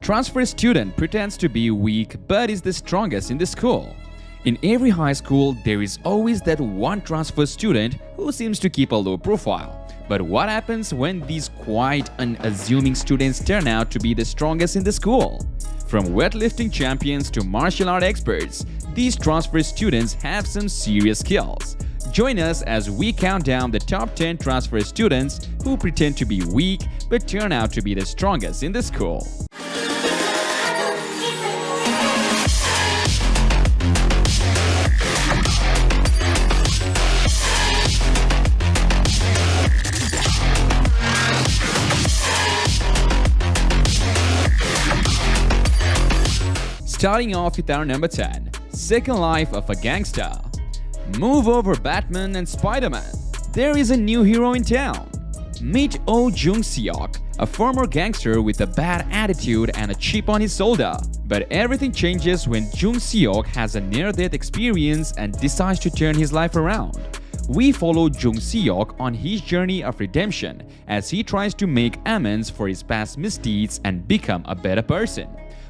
Transfer student pretends to be weak but is the strongest in the school. In every high school, there is always that one transfer student who seems to keep a low profile. But what happens when these quite unassuming students turn out to be the strongest in the school? From weightlifting champions to martial art experts, these transfer students have some serious skills. Join us as we count down the top 10 transfer students who pretend to be weak but turn out to be the strongest in the school. Starting off with our number 10, Second Life of a Gangster. Move over Batman and Spider-Man. There is a new hero in town. Meet Oh Jung-seok, a former gangster with a bad attitude and a chip on his shoulder. But everything changes when Jung-seok has a near-death experience and decides to turn his life around. We follow Jung-seok on his journey of redemption as he tries to make amends for his past misdeeds and become a better person.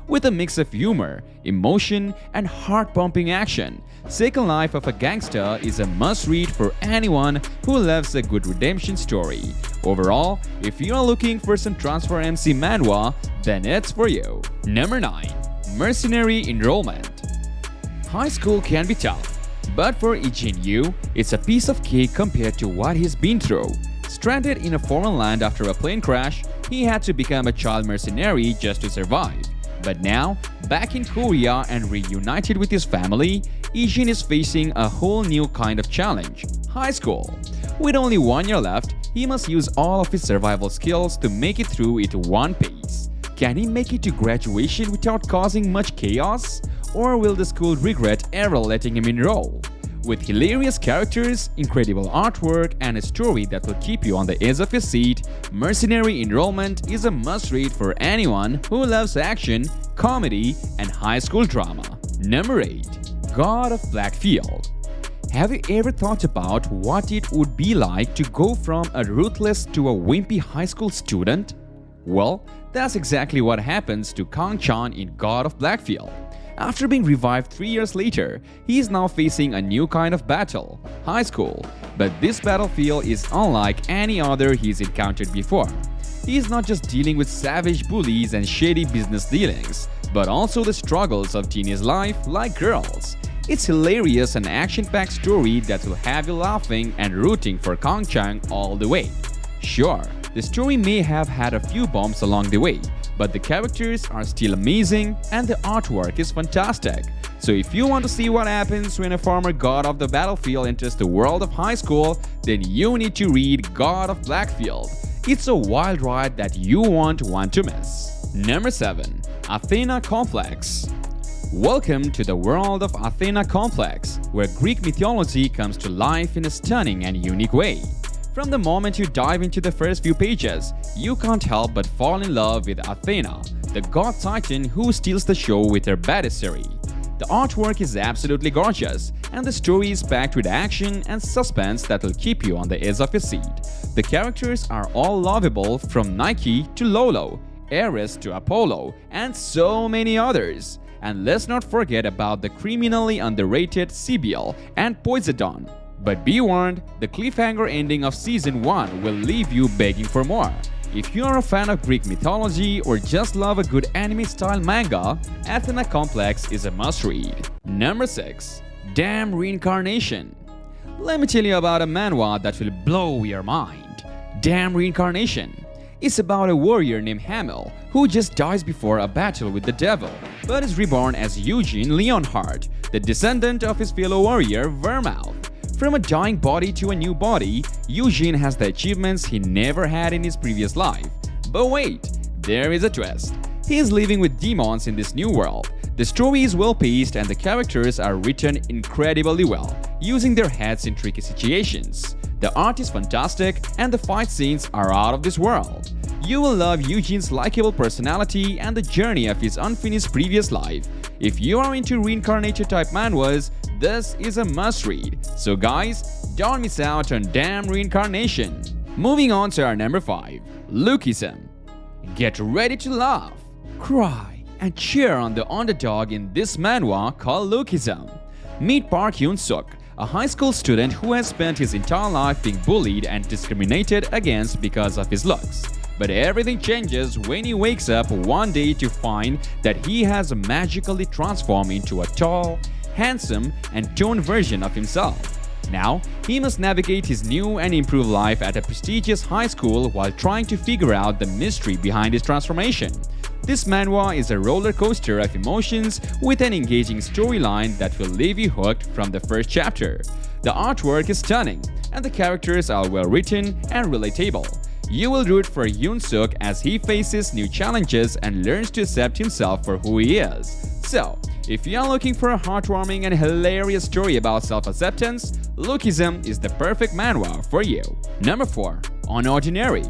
With a mix of humor, emotion, and heart-pumping action, Second Life of a Gangster is a must-read for anyone who loves a good redemption story. Overall, if you are looking for some transfer MC manhwa, then it's for you. Number 9. Mercenary Enrollment. High school can be tough, but for Ijin Yu, it's a piece of cake compared to what he's been through. Stranded in a foreign land after a plane crash, he had to become a child mercenary just to survive. But now, back in Korea and reunited with his family, Ijin is facing a whole new kind of challenge: high school. With only 1 year left, he must use all of his survival skills to make it through at one pace. Can he make it to graduation without causing much chaos? Or will the school regret ever letting him enroll? With hilarious characters, incredible artwork, and a story that will keep you on the edge of your seat, Mercenary Enrollment is a must-read for anyone who loves action, comedy, and high school drama. Number 8. God of BLACKFIELD. Have you ever thought about what it would be like to go from a ruthless to a wimpy high school student? Well, that's exactly what happens to Kang-chan in God of BLACKFIELD. After being revived 3 years later, he is now facing a new kind of battle, high school. But this battlefield is unlike any other he's encountered before. He is not just dealing with savage bullies and shady business dealings, but also the struggles of teenage life like girls. It's hilarious and action-packed story that will have you laughing and rooting for Kang-chan all the way. Sure, the story may have had a few bumps along the way, but the characters are still amazing and the artwork is fantastic. So if you want to see what happens when a former god of the battlefield enters the world of high school, then you need to read God of BLACKFIELD. It's a wild ride that you won't want to miss. Number 7. ATHENA Complex. Welcome to the world of ATHENA Complex, where Greek mythology comes to life in a stunning and unique way. From the moment you dive into the first few pages, you can't help but fall in love with Athena, the god titan who steals the show with her badassery. The artwork is absolutely gorgeous, and the story is packed with action and suspense that will keep you on the edge of your seat. The characters are all lovable, from Nike to Lolo, Ares to Apollo, and so many others. And let's not forget about the criminally underrated Sibyl and Poseidon. But be warned, the cliffhanger ending of Season 1 will leave you begging for more. If you are a fan of Greek mythology or just love a good anime-style manga, Athena Complex is a must-read. Number 6. Damn Reincarnation. Let me tell you about a manhwa that will blow your mind. Damn Reincarnation. It's about a warrior named Hamil who just dies before a battle with the devil, but is reborn as Eugene Leonhardt, the descendant of his fellow warrior Vermouth. From a dying body to a new body, Eugene has the achievements he never had in his previous life. But wait, there is a twist. He is living with demons in this new world. The story is well-paced and the characters are written incredibly well, using their heads in tricky situations. The art is fantastic and the fight scenes are out of this world. You will love Eugene's likable personality and the journey of his unfinished previous life. If you are into reincarnated type manhwas, this is a must-read. So guys, don't miss out on Damn Reincarnation. Moving on to our number 5, Lookism. Get ready to laugh. cry, and cheer on the underdog in this manhwa called Lookism. Meet Park Hyun-suk, a high school student who has spent his entire life being bullied and discriminated against because of his looks. But everything changes when he wakes up one day to find that he has magically transformed into a tall, handsome, and toned version of himself. Now, he must navigate his new and improved life at a prestigious high school while trying to figure out the mystery behind his transformation. This manhwa is a roller coaster of emotions with an engaging storyline that will leave you hooked from the first chapter. The artwork is stunning, and the characters are well written and relatable. You will root for Hyun-suk as he faces new challenges and learns to accept himself for who he is. So, if you are looking for a heartwarming and hilarious story about self-acceptance, Lookism is the perfect manhwa for you. Number 4. Unordinary.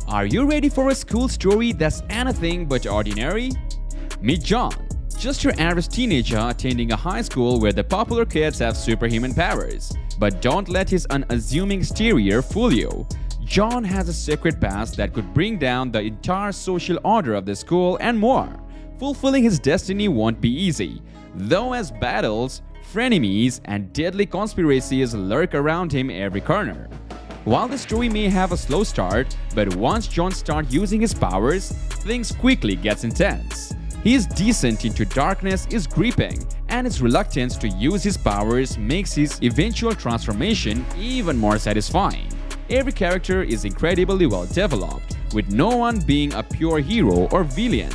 Are you ready for a school story that's anything but ordinary? Meet John, just your average teenager attending a high school where the popular kids have superhuman powers. But don't let his unassuming exterior fool you. John has a secret past that could bring down the entire social order of the school and more. Fulfilling his destiny won't be easy, though as battles, frenemies, and deadly conspiracies lurk around him every corner. While the story may have a slow start, but once John starts using his powers, things quickly gets intense. His descent into darkness is gripping, and his reluctance to use his powers makes his eventual transformation even more satisfying. Every character is incredibly well developed, with no one being a pure hero or villain.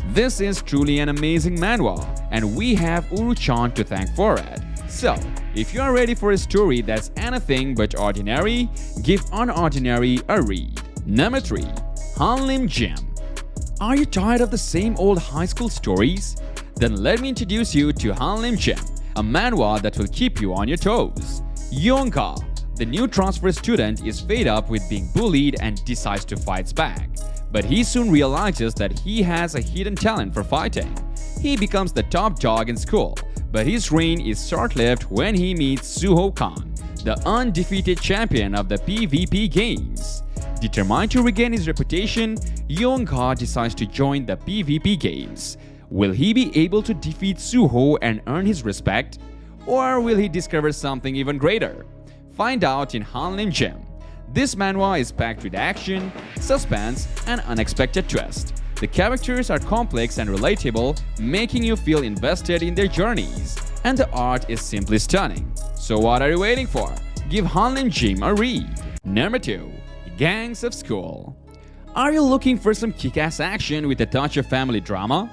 This is truly an amazing manhwa, and we have Uru-chan to thank for it. So, if you are ready for a story that's anything but ordinary, give Unordinary a read. Number 3. HANLIM Gym. Are you tired of the same old high school stories? Then let me introduce you to HANLIM Gym, a manhwa that will keep you on your toes. Young-ka, the new transfer student, is fed up with being bullied and decides to fight back. But he soon realizes that he has a hidden talent for fighting. He becomes the top dog in school, but his reign is short-lived when he meets Suho-kan, the undefeated champion of the PvP games. Determined to regain his reputation, Young-ka decides to join the PvP games. Will he be able to defeat Suho and earn his respect? Or will he discover something even greater? Find out in HANLIM Gym. This manhwa is packed with action, suspense, and unexpected twists. The characters are complex and relatable, making you feel invested in their journeys. And the art is simply stunning. So what are you waiting for? Give HANLIM Gym a read. Number 2. Gangs of School. Are you looking for some kick-ass action with a touch of family drama?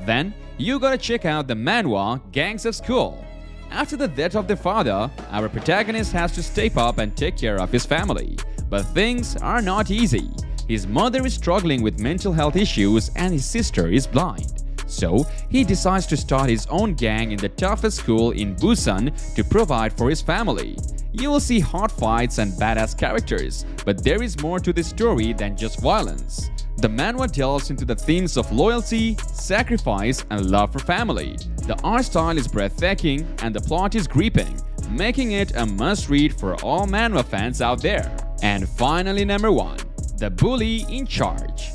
Then you gotta check out the manhwa Gangs of School. After the death of their father, our protagonist has to step up and take care of his family. But things are not easy. His mother is struggling with mental health issues and his sister is blind. So, he decides to start his own gang in the toughest school in Busan to provide for his family. You will see hot fights and badass characters, but there is more to this story than just violence. The manhwa delves into the themes of loyalty, sacrifice, and love for family. The art style is breathtaking and the plot is gripping, making it a must-read for all manhwa fans out there. And finally, number 1. The Bully in Charge.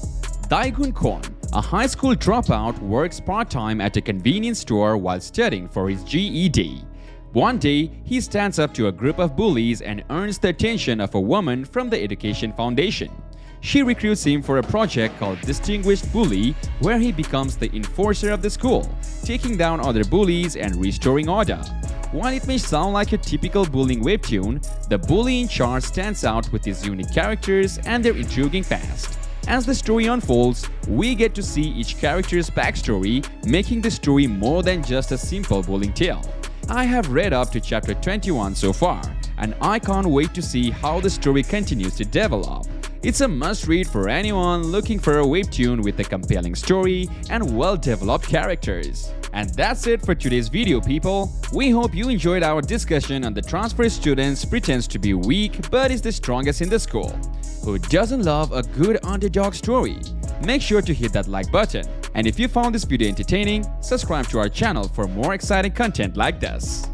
Daegun Kwon, a high school dropout, works part-time at a convenience store while studying for his GED. One day, he stands up to a group of bullies and earns the attention of a woman from the Education Foundation. She recruits him for a project called Distinguished Bully, where he becomes the enforcer of the school, taking down other bullies and restoring order. While it may sound like a typical bullying webtoon, the Bully in Charge stands out with his unique characters and their intriguing past. As the story unfolds, we get to see each character's backstory, making the story more than just a simple bullying tale. I have read up to chapter 21 so far, and I can't wait to see how the story continues to develop. It's a must-read for anyone looking for a webtoon with a compelling story and well-developed characters. And that's it for today's video, people. We hope you enjoyed our discussion on the transfer student pretends to be weak but is the strongest in the school. Who doesn't love a good underdog story? Make sure to hit that like button. And if you found this video entertaining, subscribe to our channel for more exciting content like this.